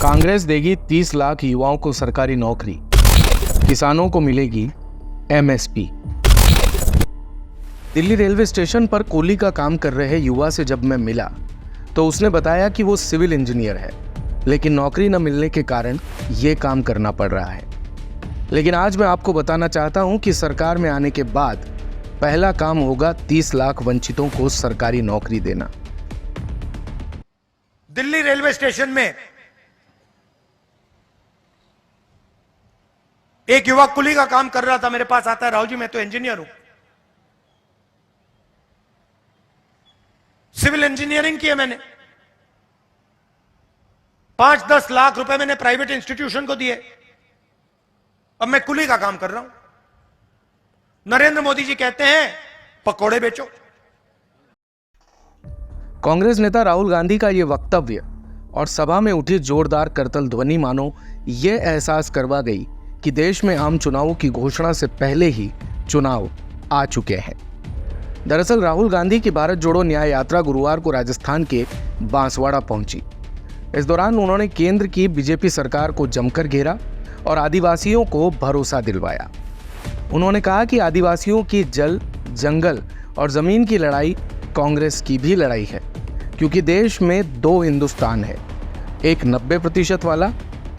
कांग्रेस देगी 30 लाख युवाओं को सरकारी नौकरी, किसानों को मिलेगी एमएसपी। दिल्ली रेलवे स्टेशन पर कुली का काम कर रहे युवा से जब मैं मिला तो उसने बताया कि वो सिविल इंजीनियर है, लेकिन नौकरी न मिलने के कारण ये काम करना पड़ रहा है। लेकिन आज मैं आपको बताना चाहता हूं कि सरकार में आने के बाद पहला काम होगा 30 लाख वंचितों को सरकारी नौकरी देना। दिल्ली रेलवे स्टेशन में एक युवक कुली का काम कर रहा था, मेरे पास आता है, राहुल जी मैं तो इंजीनियर हूं, सिविल इंजीनियरिंग की है मैंने, 5-10 लाख रुपए मैंने प्राइवेट इंस्टीट्यूशन को दिए, अब मैं कुली का काम कर रहा हूं। नरेंद्र मोदी जी कहते हैं पकोड़े बेचो। कांग्रेस नेता राहुल गांधी का यह वक्तव्य और सभा में उठी जोरदार करतल ध्वनि मानो यह एहसास करवा गई कि देश में आम चुनावों की घोषणा से पहले ही चुनाव आ चुके हैं। दरअसल राहुल गांधी की भारत जोड़ो न्याय यात्रा गुरुवार को राजस्थान के बांसवाड़ा पहुंची। इस दौरान उन्होंने केंद्र की बीजेपी सरकार को जमकर घेरा और आदिवासियों को भरोसा दिलवाया। उन्होंने कहा कि आदिवासियों की जल, जंगल और जमीन की लड़ाई कांग्रेस की भी लड़ाई है, क्योंकि देश में 2 हिंदुस्तान है, एक 90% वाला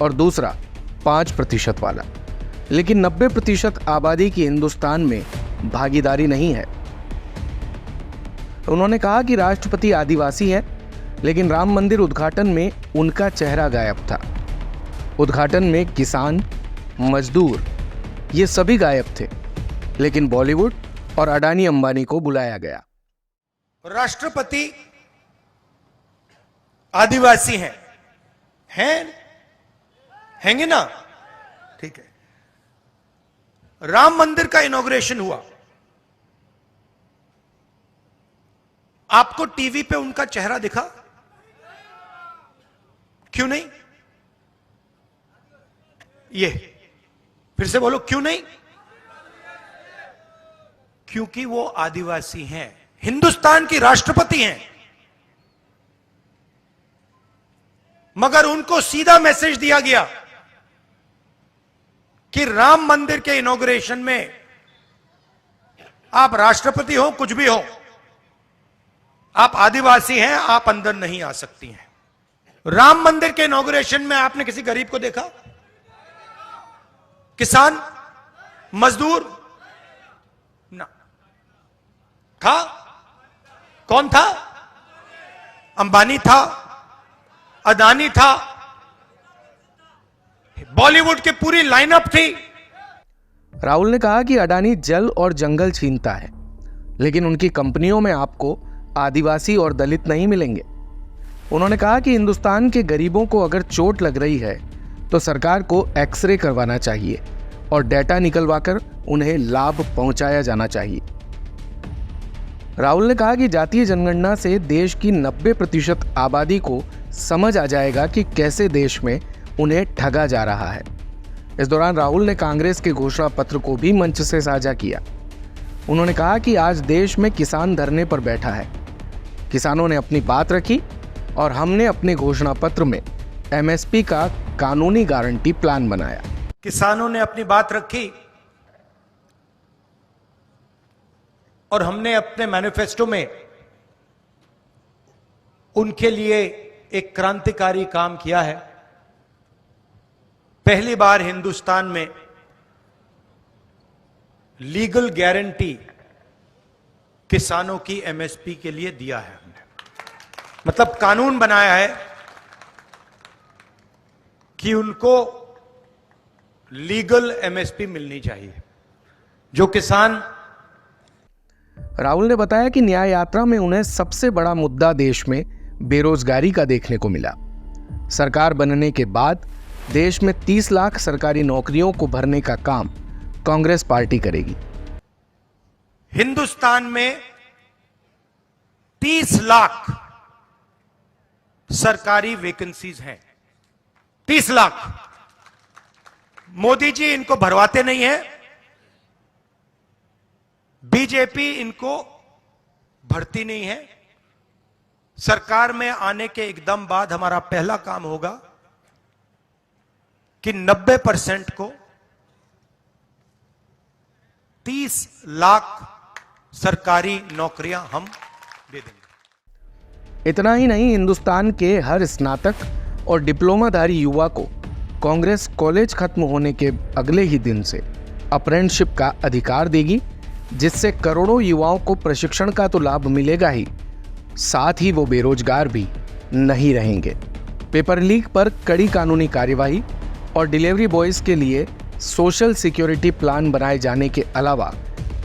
और दूसरा 5% वाला। लेकिन 90% आबादी की हिंदुस्तान में भागीदारी नहीं है। उन्होंने कहा कि राष्ट्रपति आदिवासी है, लेकिन राम मंदिर उद्घाटन में उनका चेहरा गायब था। उद्घाटन में किसान, मजदूर ये सभी गायब थे, लेकिन बॉलीवुड और अडानी अंबानी को बुलाया गया। राष्ट्रपति आदिवासी हैंगे ना, ठीक है। राम मंदिर का इनॉग्रेशन हुआ, आपको टीवी पे उनका चेहरा दिखा? क्यों नहीं? ये फिर से बोलो, क्यों नहीं? क्योंकि वो आदिवासी हैं, हिंदुस्तान की राष्ट्रपति हैं, मगर उनको सीधा मैसेज दिया गया कि राम मंदिर के इनॉग्रेशन में आप राष्ट्रपति हो, कुछ भी हो, आप आदिवासी हैं, आप अंदर नहीं आ सकती हैं। राम मंदिर के इनॉग्रेशन में आपने किसी गरीब को देखा? किसान, मजदूर ना था? कौन था? अंबानी था, अदानी था, बॉलीवुड की पूरी लाइनअप थी। राहुल ने कहा कि अडानी जल और जंगल छीनता है, लेकिन उनकी कंपनियों में आपको आदिवासी और दलित नहीं मिलेंगे। उन्होंने कहा कि हिंदुस्तान के गरीबों को अगर चोट लग रही है तो सरकार को एक्सरे करवाना चाहिए और डेटा निकलवाकर उन्हें लाभ पहुंचाया जाना चाहिए। राहुल ने कहा कि जातीय जनगणना से देश की 90% आबादी को समझ आ जाएगा कि कैसे देश में उन्हें ठगा जा रहा है। इस दौरान राहुल ने कांग्रेस के घोषणा पत्र को भी मंच से साझा किया। उन्होंने कहा कि आज देश में किसान धरने पर बैठा है, किसानों ने अपनी बात रखी और हमने अपने घोषणा पत्र में एमएसपी का कानूनी गारंटी प्लान बनाया। किसानों ने अपनी बात रखी और हमने अपने मैनिफेस्टो में उनके लिए एक क्रांतिकारी काम किया है। पहली बार हिंदुस्तान में लीगल गारंटी किसानों की एमएसपी के लिए दिया है हमने, मतलब कानून बनाया है कि उनको लीगल एमएसपी मिलनी चाहिए। जो किसान, राहुल ने बताया कि न्याय यात्रा में उन्हें सबसे बड़ा मुद्दा देश में बेरोजगारी का देखने को मिला। सरकार बनने के बाद देश में 30 लाख सरकारी नौकरियों को भरने का काम कांग्रेस पार्टी करेगी। हिंदुस्तान में 30 लाख सरकारी वैकेंसीज हैं, 30 लाख। मोदी जी इनको भरवाते नहीं है, बीजेपी इनको भरती नहीं है। सरकार में आने के एकदम बाद हमारा पहला काम होगा कि 90% को 30 लाख सरकारी नौकरियां हम दे देंगे। इतना ही नहीं, हिंदुस्तान के हर स्नातक और डिप्लोमाधारी युवा को कांग्रेस कॉलेज खत्म होने के अगले ही दिन से अप्रेंटिसशिप का अधिकार देगी, जिससे करोड़ों युवाओं को प्रशिक्षण का तो लाभ मिलेगा ही, साथ ही वो बेरोजगार भी नहीं रहेंगे। पेपर लीक पर कड़ी कानूनी कार्यवाही और डिलीवरी बॉयज के लिए सोशल सिक्योरिटी प्लान बनाए जाने के अलावा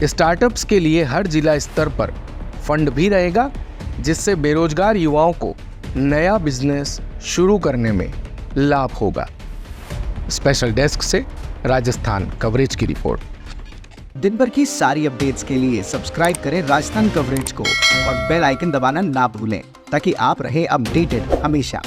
स्टार्टअप्स के लिए हर जिला स्तर पर फंड भी रहेगा, जिससे बेरोजगार युवाओं को नया बिजनेस शुरू करने में लाभ होगा। स्पेशल डेस्क से राजस्थान कवरेज की रिपोर्ट। दिन भर की सारी अपडेट्स के लिए सब्सक्राइब करें राजस्थान कवरेज को और बेल आइकन दबाना ना भूलें, ताकि आप रहे अपडेटेड हमेशा।